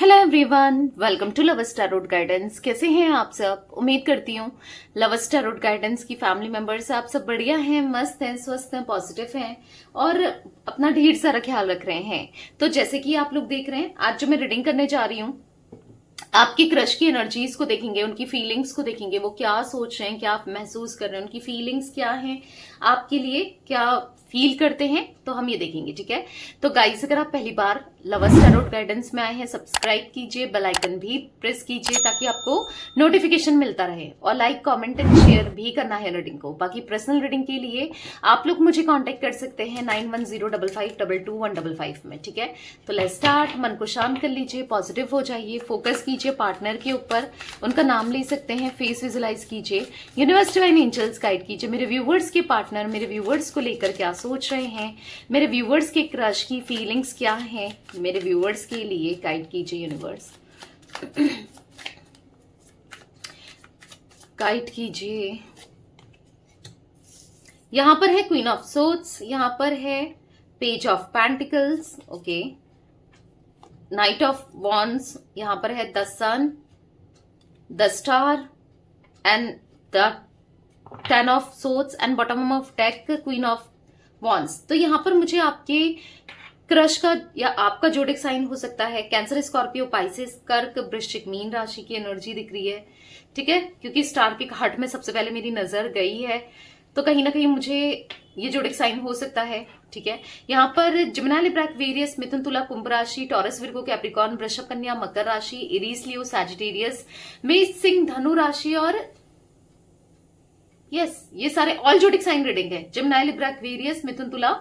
Hello everyone, welcome to love tarot guidance. कैसे हैं आप सब? उम्मीद करती हूँ लव टैरोट गाइडेंस की फैमिली मेंबर्स आप सब बढ़िया हैं, मस्त हैं, स्वस्थ हैं, पॉजिटिव हैं और अपना ढेर सारा ख्याल रख रहे हैं। तो जैसे कि आप लोग देख रहे हैं, आज जो मैं रीडिंग करने जा रही हूँ, आपकी क्रश की एनर्जीज को देखेंगे, उनकी फीलिंग्स को देखेंगे, वो क्या सोच रहे हैं, क्या आप महसूस कर रहे हैं, उनकी फीलिंग्स क्या हैं, आपके लिए क्या फील करते हैं, तो हम ये देखेंगे। ठीक है, तो गाइस अगर आप पहली बार लवर्स टैरोट गाइडेंस में आए हैं, सब्सक्राइब कीजिए, बेल आइकन भी प्रेस कीजिए ताकि आपको नोटिफिकेशन मिलता रहे, और लाइक कमेंट एंड शेयर भी करना है रीडिंग को। बाकी पर्सनल रीडिंग के लिए आप लोग मुझे कांटेक्ट कर सकते हैं 9105522155 में। ठीक है, तो लेट्स स्टार्ट। मन को शांत कर लीजिए, पॉजिटिव हो जाइए, फोकस कीजिए पार्टनर के ऊपर, उनका नाम ले सकते हैं, फेस विजुलाइज कीजिए, यूनिवर्स डिवाइन एंजल्स गाइड कीजिए। मेरे व्यूवर्स के पार्टनर मेरे व्यूवर्स को लेकर क्या सोच रहे हैं, मेरे व्यूवर्स के क्रश की फीलिंग्स क्या हैं, मेरे व्यूवर्स के लिए गाइड कीजिए यूनिवर्स। गाइड कीजिए। यहां पर है क्वीन ऑफ सोर्ड्स, यहां पर है page of pentacles, okay, knight of wands, यहां पर है the sun, the star and the 10 of swords and bottom of deck queen of wands. तो यहां पर मुझे आपके क्रश का या आपका जोडिक साइन हो सकता है कैंसर, स्कॉर्पियो, पाइसेस, कर्क, वृश्चिक, मीन राशि की एनर्जी दिख रही है। ठीक है, क्योंकि स्टार के हट में सबसे पहले मेरी नजर गई है, तो कहीं ना कहीं मुझे ये जोडिक साइन हो सकता है। ठीक है, यहाँ पर जिमिनी, लिब्रा, एक्वेरियस, मिथुन, तुला, कुंभ राशि, टॉरस, विर्गो, कैप्रिकॉर्न, वृषभ, कन्या, मकर राशि, इरीस, लियो, सैजिटेरियस, मेष, सिंह, धनु राशि और यस ये सारे ऑल जोडिक साइन रीडिंग है। जिमिनी, लिब्रा, एक्वेरियस, मिथुन, तुला,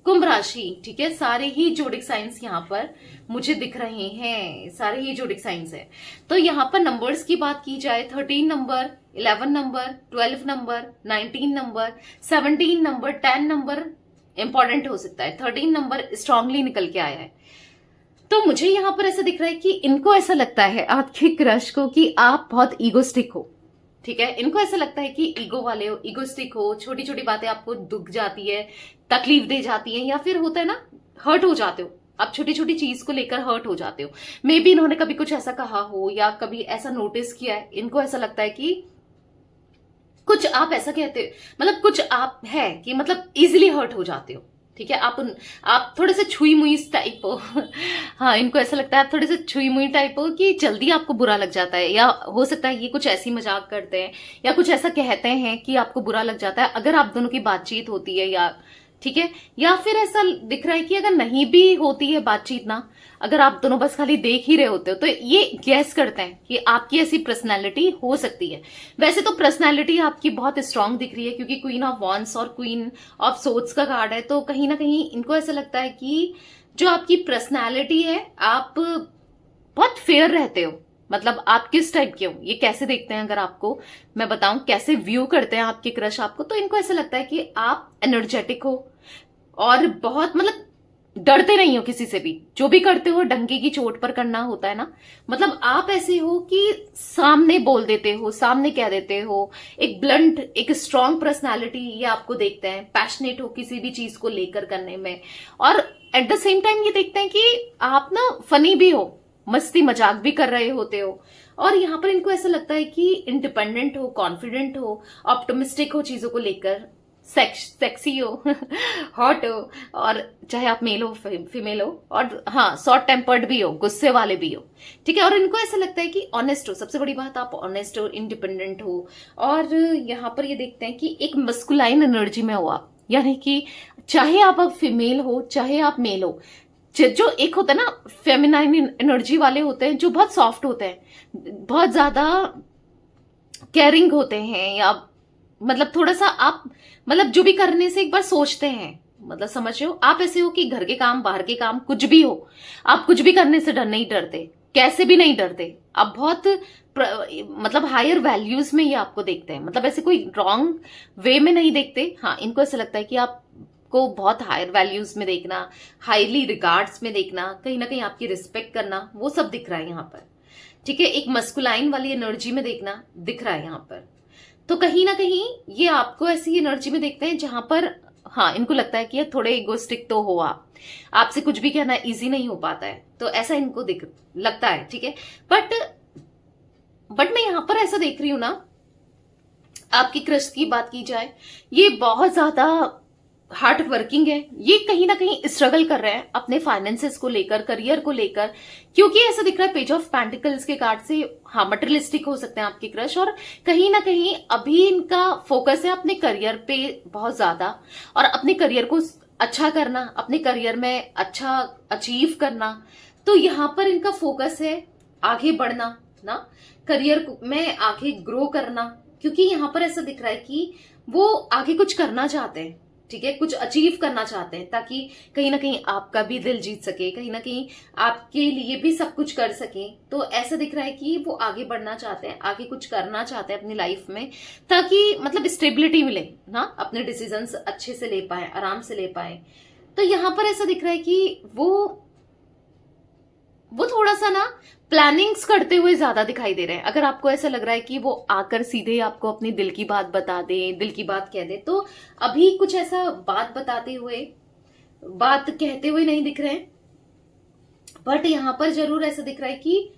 कुंभ राशि। ठीक है, सारे ही जोडिक साइंस यहाँ पर मुझे दिख रहे हैं, सारे ही जोडिक साइंस है। तो यहाँ पर नंबर्स की बात की जाए, 13 number, 11 number, 12 number, 19 number, 17 number, 10 number important हो सकता है, 13 नंबर स्ट्रांगली निकल के आया है। तो मुझे यहाँ पर ऐसा दिख रहा है कि इनको ऐसा लगता है आपके क्रश को कि आप बहुत ईगोस्टिक हो। ठीक है, इनको ऐसा लगता है कि ईगो वाले हो, ईगोस्टिक हो, छोटी छोटी बातें आपको दुख जाती है, तकलीफ दे जाती है, या फिर होता है ना हर्ट हो जाते हो आप, छोटी छोटी चीज को लेकर हर्ट हो जाते हो। मे बी इन्होंने कभी कुछ ऐसा कहा हो या कभी ऐसा नोटिस किया है, इनको ऐसा लगता है कि कुछ आप ऐसा कहते हो, मतलब कुछ आप है कि मतलब इजिली हर्ट हो जाते हो। ठीक है, आप थोड़े से छुई मुई टाइप हो। हाँ, इनको ऐसा लगता है आप थोड़े से छुई मुई टाइप हो कि जल्दी आपको बुरा लग जाता है, या हो सकता है ये कुछ ऐसी मजाक करते हैं या कुछ ऐसा कहते हैं कि आपको बुरा लग जाता है अगर आप दोनों की बातचीत होती है, या ठीक है, या फिर ऐसा दिख रहा है कि अगर नहीं भी होती है बातचीत ना, अगर आप दोनों बस खाली देख ही रहे होते हो, तो ये गैस करते हैं कि आपकी ऐसी पर्सनालिटी हो सकती है। वैसे तो पर्सनालिटी आपकी बहुत स्ट्रांग दिख रही है, क्योंकि क्वीन ऑफ वॉन्ड्स और क्वीन ऑफ सोर्ड्स का कार्ड है, तो कहीं ना कहीं इनको ऐसा लगता है कि जो आपकी पर्सनालिटी है, आप बहुत फेयर रहते हो। मतलब आप किस टाइप के हो, ये कैसे देखते हैं, अगर आपको मैं बताऊं कैसे व्यू करते हैं आपके क्रश आपको, तो इनको ऐसा लगता है कि आप एनर्जेटिक हो और बहुत मतलब डरते नहीं हो किसी से भी, जो भी करते हो डंके की चोट पर करना होता है ना, मतलब आप ऐसे हो कि सामने बोल देते हो, सामने कह देते हो, एक ब्लंट, एक स्ट्रांग पर्सनालिटी ये आपको देखते हैं, पैशनेट हो किसी भी चीज को लेकर करने में, और एट द सेम टाइम ये देखते हैं कि आप ना फनी भी हो, मस्ती मजाक भी कर रहे होते हो, और यहाँ पर इनको ऐसा लगता है कि इंडिपेंडेंट हो, कॉन्फिडेंट हो, ऑप्टिमिस्टिक हो चीजों को लेकर, सेक्सी हो, हॉट हो, और चाहे आप मेल हो फीमेल हो, और हाँ शॉर्ट टेम्पर्ड भी हो, गुस्से वाले भी हो। ठीक है, और इनको ऐसा लगता है कि ऑनेस्ट हो, सबसे बड़ी बात आप ऑनेस्ट हो, इंडिपेंडेंट हो, और यहाँ पर ये देखते हैं कि एक मस्कुलाइन एनर्जी में हो आप, यानी कि चाहे आप अब फीमेल हो चाहे आप मेल हो, जो एक होता है ना फेमिनाइन एनर्जी वाले होते हैं, जो बहुत सॉफ्ट होते हैं, बहुत ज्यादा केयरिंग होते हैं, या मतलब थोड़ा सा आप मतलब जो भी करने से एक बार सोचते हैं, मतलब समझ रहे हो, आप ऐसे हो कि घर के काम, बाहर के काम, कुछ भी हो, आप कुछ भी करने से नहीं डरते, कैसे भी नहीं डरते, आप बहुत मतलब हायर वैल्यूज में ये आपको देखते हैं, मतलब ऐसे कोई रॉन्ग वे में नहीं देखते। हाँ, इनको ऐसा लगता है कि आपको बहुत हायर वैल्यूज में देखना, हाईली रिगार्ड्स में देखना, कहीं ना कहीं आपकी रिस्पेक्ट करना, वो सब दिख रहा है यहाँ पर। ठीक है, एक मस्कुलाइन वाली एनर्जी में देखना दिख रहा है यहाँ पर। तो कहीं ना कहीं ये आपको ऐसी एनर्जी में देखते हैं जहां पर हाँ, इनको लगता है कि ये थोड़े इगोस्टिक तो हो आप, आपसे कुछ भी कहना इजी नहीं हो पाता है, तो ऐसा इनको लगता है, ठीक है। बट मैं यहां पर ऐसा देख रही हूं ना, आपकी क्रश की बात की जाए, ये बहुत ज्यादा हार्ड वर्किंग है, ये कहीं ना कहीं स्ट्रगल कर रहे हैं अपने फाइनेंसेस को लेकर, करियर को लेकर, क्योंकि ऐसा दिख रहा है पेज ऑफ पेंटिकल्स के कार्ड से। हाँ, मटेरियलिस्टिक हो सकते हैं आपके क्रश, और कहीं ना कहीं अभी इनका फोकस है अपने करियर पे बहुत ज्यादा, और अपने करियर को अच्छा करना, अपने करियर में अच्छा अचीव करना। तो यहां पर इनका फोकस है आगे बढ़ना ना, करियर में आगे ग्रो करना, क्योंकि यहां पर ऐसा दिख रहा है कि वो आगे कुछ करना चाहते हैं, ठीक है, कुछ अचीव करना चाहते हैं, ताकि कहीं ना कहीं आपका भी दिल जीत सके, कहीं ना कहीं आपके लिए भी सब कुछ कर सके। तो ऐसा दिख रहा है कि वो आगे बढ़ना चाहते हैं, आगे कुछ करना चाहते हैं अपनी लाइफ में, ताकि मतलब स्टेबिलिटी मिले ना, अपने डिसीजंस अच्छे से ले पाए, आराम से ले पाए। तो यहां पर ऐसा दिख रहा है कि वो थोड़ा सा ना प्लानिंग्स करते हुए ज्यादा दिखाई दे रहे हैं। अगर आपको ऐसा लग रहा है कि वो आकर सीधे आपको अपनी दिल की बात बता दे, दिल की बात कह दे, तो अभी कुछ ऐसा बात बताते हुए, बात कहते हुए नहीं दिख रहे हैं। बट यहां पर जरूर ऐसा दिख रहा है कि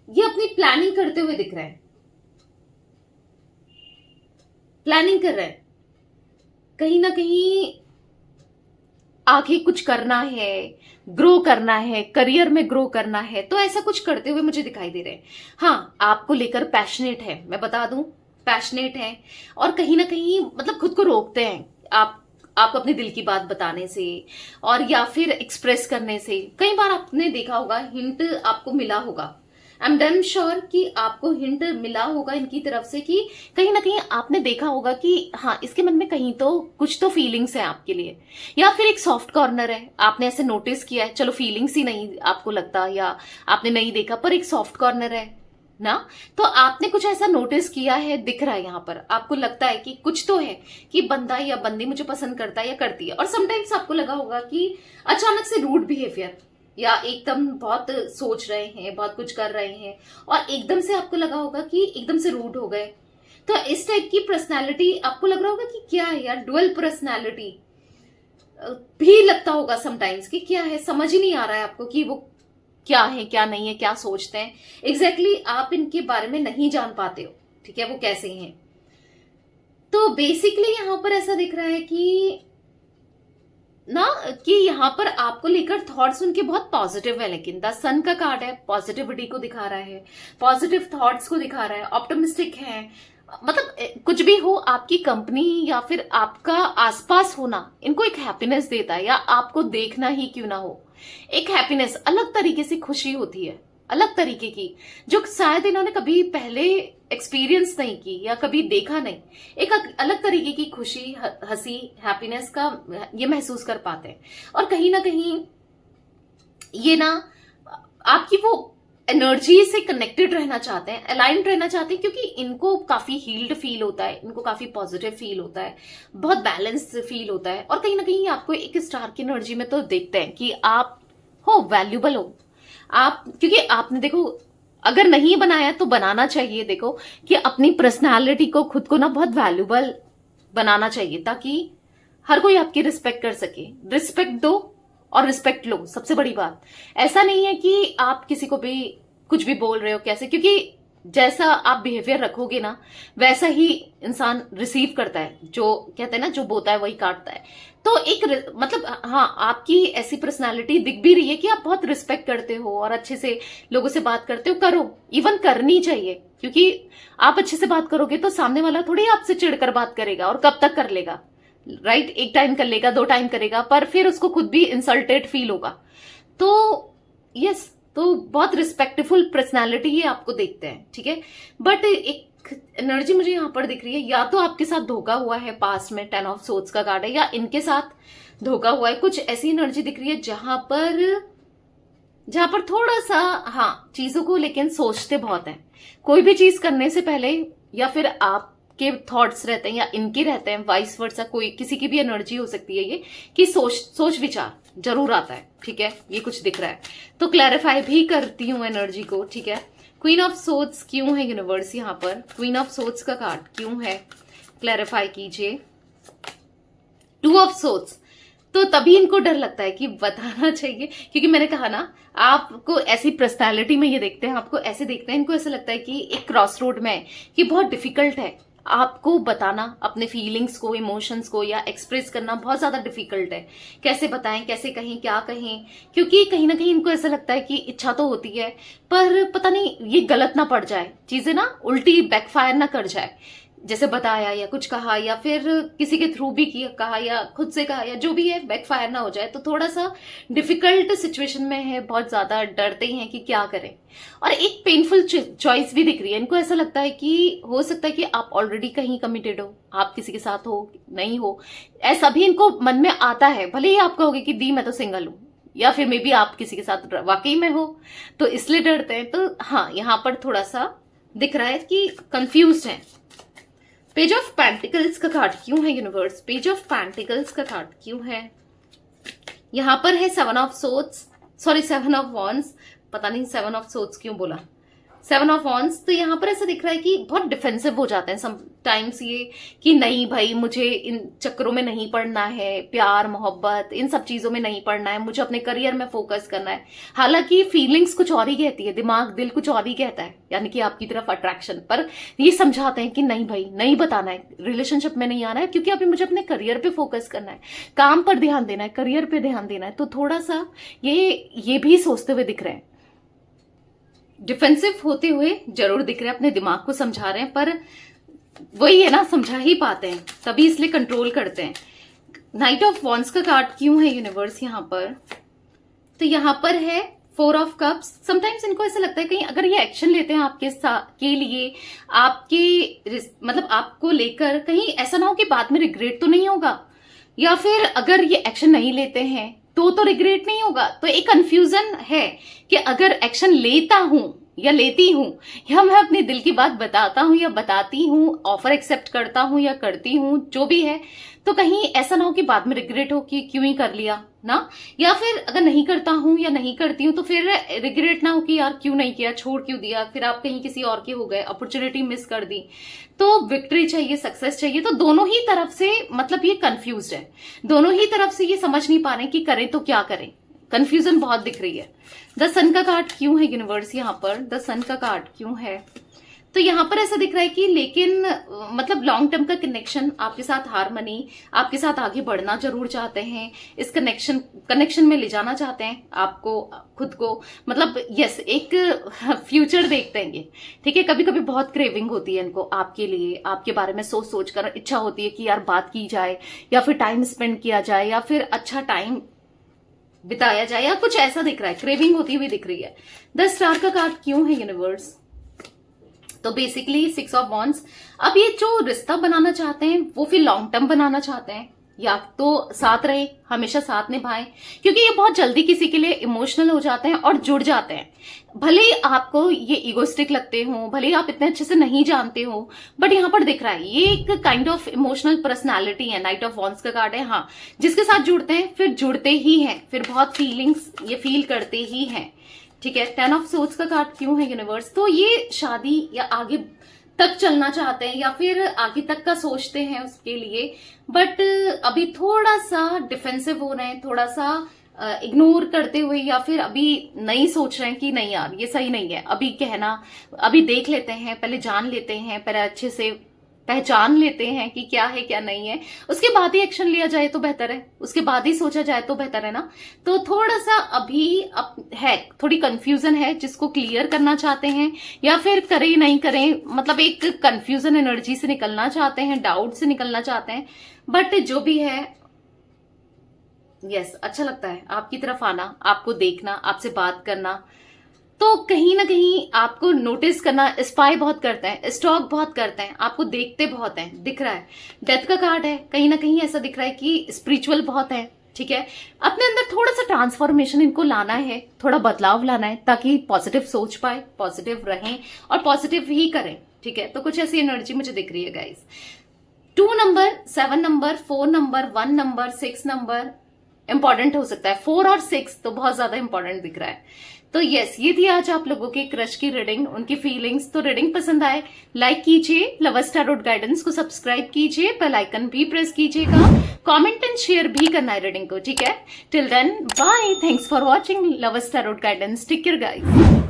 ये अपनी प्लानिंग करते हुए दिख रहा है, प्लानिंग कर रहे हैं, कहीं ना कहीं आगे कुछ करना है, ग्रो करना है, करियर में ग्रो करना है, तो ऐसा कुछ करते हुए मुझे दिखाई दे रहे हैं। हाँ, आपको लेकर पैशनेट है, मैं बता दूं, पैशनेट है, और कहीं ना कहीं मतलब खुद को रोकते हैं आपको अपने दिल की बात बताने से, और या फिर एक्सप्रेस करने से। कई बार आपने देखा होगा, हिंट आपको मिला होगा, आई एम डैम श्योर कि आपको हिंट मिला होगा इनकी तरफ से, कि कहीं ना कहीं आपने देखा होगा कि हाँ, इसके मन में कहीं तो कुछ तो फीलिंग्स है आपके लिए, या फिर एक सॉफ्ट कॉर्नर है, आपने ऐसे नोटिस किया है, चलो फीलिंग्स ही नहीं आपको लगता, या आपने नहीं देखा, पर एक सॉफ्ट कॉर्नर है ना, तो आपने कुछ ऐसा नोटिस किया है, दिख रहा है यहाँ पर, आपको लगता है कि कुछ तो है, कि बंदा या बंदी मुझे पसंद करता है या करती है। और समटाइम्स आपको लगा होगा कि अचानक से रूड बिहेवियर, या एकदम बहुत सोच रहे हैं, बहुत कुछ कर रहे हैं, और एकदम से आपको लगा होगा कि एकदम से रूड हो गए। तो इस टाइप की पर्सनालिटी आपको लग रहा होगा कि क्या है यार, डुअल पर्सनालिटी भी लगता होगा समटाइम्स, कि क्या है, समझ ही नहीं आ रहा है आपको कि वो क्या है, क्या नहीं है, क्या सोचते हैं एग्जैक्टली आप इनके बारे में नहीं जान पाते हो, ठीक है, वो कैसे हैं। तो बेसिकली यहां पर ऐसा दिख रहा है कि ना, कि यहाँ पर आपको लेकर थॉट्स उनके बहुत पॉजिटिव है, लेकिन द सन का कार्ड है, पॉजिटिविटी को दिखा रहा है, पॉजिटिव थॉट्स को दिखा रहा है, ऑप्टिमिस्टिक है, मतलब कुछ भी हो, आपकी कंपनी या फिर आपका आसपास होना इनको एक हैप्पीनेस देता है, या आपको देखना ही क्यों ना हो, एक हैप्पीनेस, अलग तरीके से खुशी होती है, अलग तरीके की, जो शायद इन्होंने कभी पहले एक्सपीरियंस नहीं की या कभी देखा नहीं। एक अलग तरीके की खुशी, हंसी, हैप्पीनेस का ये महसूस कर पाते हैं। और कहीं ना कहीं ये ना आपकी वो एनर्जी से कनेक्टेड रहना चाहते हैं, अलाइंड रहना चाहते हैं, क्योंकि इनको काफी हील्ड फील होता है, इनको काफी पॉजिटिव फील होता है, बहुत बैलेंस्ड फील होता है। और कहीं ना कहीं आपको एक स्टार की एनर्जी में तो देखते हैं कि आप हो वैल्यूबल हो आप, क्योंकि आपने देखो, अगर नहीं बनाया तो बनाना चाहिए। देखो कि अपनी पर्सनालिटी को, खुद को ना बहुत वैल्यूबल बनाना चाहिए, ताकि हर कोई आपकी रिस्पेक्ट कर सके। रिस्पेक्ट दो और रिस्पेक्ट लो, सबसे बड़ी बात। ऐसा नहीं है कि आप किसी को भी कुछ भी बोल रहे हो कैसे, क्योंकि जैसा आप बिहेवियर रखोगे ना, वैसा ही इंसान रिसीव करता है। जो कहते हैं ना, जो बोता है वही काटता है। तो एक मतलब हाँ, आपकी ऐसी पर्सनालिटी दिख भी रही है कि आप बहुत रिस्पेक्ट करते हो और अच्छे से लोगों से बात करते हो। करो, इवन करनी चाहिए, क्योंकि आप अच्छे से बात करोगे तो सामने वाला थोड़ी आपसे चिढ़कर बात करेगा, और कब तक कर लेगा, राइट? एक टाइम कर लेगा, 2 टाइम करेगा, पर फिर उसको खुद भी इंसल्टेड फील होगा। तो यस, तो बहुत रिस्पेक्टफुल पर्सनालिटी ही आपको देखते हैं, ठीक है। बट एक एनर्जी मुझे यहां पर दिख रही है, या तो आपके साथ धोखा हुआ है पास्ट में, 10 ऑफ सोर्ड्स का कार्ड है, या इनके साथ धोखा हुआ है। कुछ ऐसी एनर्जी दिख रही है जहां पर थोड़ा सा हाँ, चीजों को लेकिन सोचते बहुत हैं। कोई भी चीज करने से पहले, या फिर आपके थॉट्स रहते हैं या इनके रहते हैं, वाइस वर्सा, कोई किसी की भी एनर्जी हो सकती है ये, कि सोच विचार जरूर आता है, ठीक है। ये कुछ दिख रहा है, तो क्लैरिफाई भी करती हूँ एनर्जी को, ठीक है। क्वीन ऑफ सोर्ड्स क्यों है यूनिवर्स यहाँ पर? क्वीन ऑफ सोर्ड्स का कार्ड क्यों है? क्लैरिफाई कीजिए। टू ऑफ सोर्ड्स, तो तभी इनको डर लगता है कि बताना चाहिए, क्योंकि मैंने कहा ना, आपको ऐसी पर्सनालिटी में ये देखते हैं, आपको ऐसे देखते हैं, इनको ऐसा लगता है कि एक क्रॉस रोड में है, कि बहुत डिफिकल्ट है आपको बताना अपने फीलिंग्स को, इमोशंस को या एक्सप्रेस करना बहुत ज्यादा डिफिकल्ट है। कैसे बताएं, कैसे कहें, क्या कहें, क्योंकि कहीं ना कहीं इनको ऐसा लगता है कि इच्छा तो होती है पर पता नहीं ये गलत ना पड़ जाए, चीजें ना उल्टी बैकफायर ना कर जाए, जैसे बताया या कुछ कहा या फिर किसी के थ्रू भी किया, कहा या खुद से कहा या जो भी है, बैकफायर ना हो जाए। तो थोड़ा सा डिफिकल्ट सिचुएशन में है, बहुत ज्यादा डरते हैं कि क्या करें। और एक पेनफुल चॉइस भी दिख रही है, इनको ऐसा लगता है कि हो सकता है कि आप ऑलरेडी कहीं कमिटेड हो, आप किसी के साथ हो, नहीं हो, ऐसा भी इनको मन में आता है। भले ही आप कहोगे कि दी मैं तो सिंगल हूं, या फिर मे बी आप किसी के साथ वाकई में हो, तो इसलिए डरते हैं। तो हाँ, यहां पर थोड़ा सा दिख रहा है कि कंफ्यूज है। पेज ऑफ पेंटिकल्स का कार्ड क्यों है यूनिवर्स? पेज ऑफ पेंटिकल्स का कार्ड क्यों है? यहां पर है seven of swords, sorry seven of wands, पता नहीं सेवन ऑफ सोर्ड्स क्यों बोला, सेवन ऑफ वॉन्ड्स। तो यहां पर ऐसा दिख रहा है कि बहुत डिफेंसिव हो जाते हैं समटाइम्स ये, कि नहीं भाई मुझे इन चक्करों में नहीं पड़ना है, प्यार मोहब्बत इन सब चीजों में नहीं पड़ना है, मुझे अपने करियर में फोकस करना है। हालांकि फीलिंग्स कुछ और ही कहती है, दिमाग दिल कुछ और ही कहता है, यानी कि आपकी तरफ अट्रैक्शन, पर ये समझाते हैं कि नहीं भाई नहीं बताना है, रिलेशनशिप में नहीं आना है, क्योंकि अभी मुझे अपने करियर पे फोकस करना है, काम पर ध्यान देना है, करियर पे ध्यान देना है। तो थोड़ा सा ये भी सोचते हुए दिख रहे हैं, डिफेंसिव होते हुए जरूर दिख रहे हैं, अपने दिमाग को समझा रहे हैं, पर वही है ना, समझा ही पाते हैं तभी इसलिए कंट्रोल करते हैं। नाइट ऑफ वॉन्ड्स का कार्ड क्यों है यूनिवर्स यहां पर? तो यहां पर है फोर ऑफ कप्स। समटाइम्स इनको ऐसा लगता है कहीं अगर ये एक्शन लेते हैं आपके के लिए, आपके मतलब आपको लेकर, कहीं ऐसा ना हो कि बाद में रिग्रेट तो नहीं होगा, या फिर अगर ये एक्शन नहीं लेते हैं तो रिग्रेट नहीं होगा। तो एक कंफ्यूजन है कि अगर एक्शन लेता हूं या लेती हूं, या मैं अपने दिल की बात बताता हूं या बताती हूं, ऑफर एक्सेप्ट करता हूं या करती हूं, जो भी है, तो कहीं ऐसा ना हो कि बाद में रिग्रेट हो कि क्यों ही कर लिया ना, या फिर अगर नहीं करता हूं या नहीं करती हूं तो फिर रिग्रेट ना हो कि यार क्यों नहीं किया, छोड़ क्यों दिया, फिर आप कहीं किसी और के हो गए, अपॉर्चुनिटी मिस कर दी। तो विक्ट्री चाहिए, सक्सेस चाहिए। तो दोनों ही तरफ से मतलब ये कंफ्यूज है, दोनों ही तरफ से ये समझ नहीं पा रहे कि करें तो क्या करें, कंफ्यूजन बहुत दिख रही है। द सन का कार्ड क्यों है यूनिवर्स यहां पर? द सन का कार्ड क्यों है? तो यहां पर ऐसा दिख रहा है कि लेकिन मतलब लॉन्ग टर्म का कनेक्शन, आपके साथ हारमनी, आपके साथ आगे बढ़ना जरूर चाहते हैं, इस कनेक्शन में ले जाना चाहते हैं आपको, खुद को, मतलब यस एक फ्यूचर देखते हैं ये, ठीक है। कभी कभी बहुत क्रेविंग होती है इनको आपके लिए, आपके बारे में सोच सोच कर इच्छा होती है कि यार बात की जाए, या फिर टाइम स्पेंड किया जाए, या फिर अच्छा टाइम बिताया जाए, या कुछ ऐसा दिख रहा है, क्रेविंग होती हुई दिख रही है। द स्टार का कार्ड क्यों है यूनिवर्स? तो बेसिकली सिक्स ऑफ वॉन्ड्स। अब ये जो रिश्ता बनाना चाहते हैं वो फिर लॉन्ग टर्म बनाना चाहते हैं, या तो साथ रहे, हमेशा साथ निभाएं, क्योंकि ये बहुत जल्दी किसी के लिए इमोशनल हो जाते हैं और जुड़ जाते हैं। भले ही आपको ये इगोस्टिक लगते हो, भले ही आप इतने अच्छे से नहीं जानते हो, बट यहाँ पर दिख रहा है ये एक काइंड ऑफ इमोशनल पर्सनालिटी है। नाइट ऑफ वॉन्ड्स का कार्ड है, हाँ, जिसके साथ जुड़ते हैं फिर जुड़ते ही हैं, फिर बहुत फीलिंग्स ये फील करते ही हैं, ठीक है। टेन ऑफ सोर्ड्स का कार्ड क्यों है यूनिवर्स? तो ये शादी या आगे तक चलना चाहते हैं, या फिर आगे तक का सोचते हैं उसके लिए, बट अभी थोड़ा सा डिफेंसिव हो रहे हैं, थोड़ा सा इग्नोर करते हुए, या फिर अभी नहीं सोच रहे हैं कि नहीं यार ये सही नहीं है, अभी कहना, अभी देख लेते हैं, पहले जान लेते हैं, पहले अच्छे से पहचान लेते हैं कि क्या है क्या नहीं है, उसके बाद ही एक्शन लिया जाए तो बेहतर है, उसके बाद ही सोचा जाए तो बेहतर है ना। तो थोड़ा सा अभी है, थोड़ी कंफ्यूजन है जिसको क्लियर करना चाहते हैं, या फिर करें नहीं करें, मतलब एक कंफ्यूजन एनर्जी से निकलना चाहते हैं, डाउट से निकलना चाहते हैं। बट जो भी है यस, अच्छा लगता है आपकी तरफ आना, आपको देखना, आपसे बात करना, तो कहीं ना कहीं आपको नोटिस करना, स्पाई बहुत करते हैं, स्टॉक बहुत करते हैं, आपको देखते बहुत हैं, दिख रहा है। डेथ का कार्ड है, कहीं ना कहीं ऐसा दिख रहा है कि स्पिरिचुअल बहुत है, ठीक है। अपने अंदर थोड़ा सा ट्रांसफॉर्मेशन इनको लाना है, थोड़ा बदलाव लाना है, ताकि पॉजिटिव सोच पाए, पॉजिटिव रहें और पॉजिटिव ही करें, ठीक है। तो कुछ ऐसी एनर्जी मुझे दिख रही है guys. 2 number, 7 number, 4 number, 1 number, 6 number, important हो सकता है। 4 और 6 तो बहुत ज्यादा इंपॉर्टेंट दिख रहा है। तो यस, ये थी आज आप लोगों के क्रश की रीडिंग, उनकी फीलिंग्स। तो रीडिंग पसंद आए लाइक कीजिए, लवर्स टैरोट गाइडेंस को सब्सक्राइब कीजिए, बेल आइकन भी प्रेस कीजिएगा, कमेंट एंड शेयर भी करना है रीडिंग को, ठीक है। Till then bye, thanks for watching lovers tarot guidance, take care guys.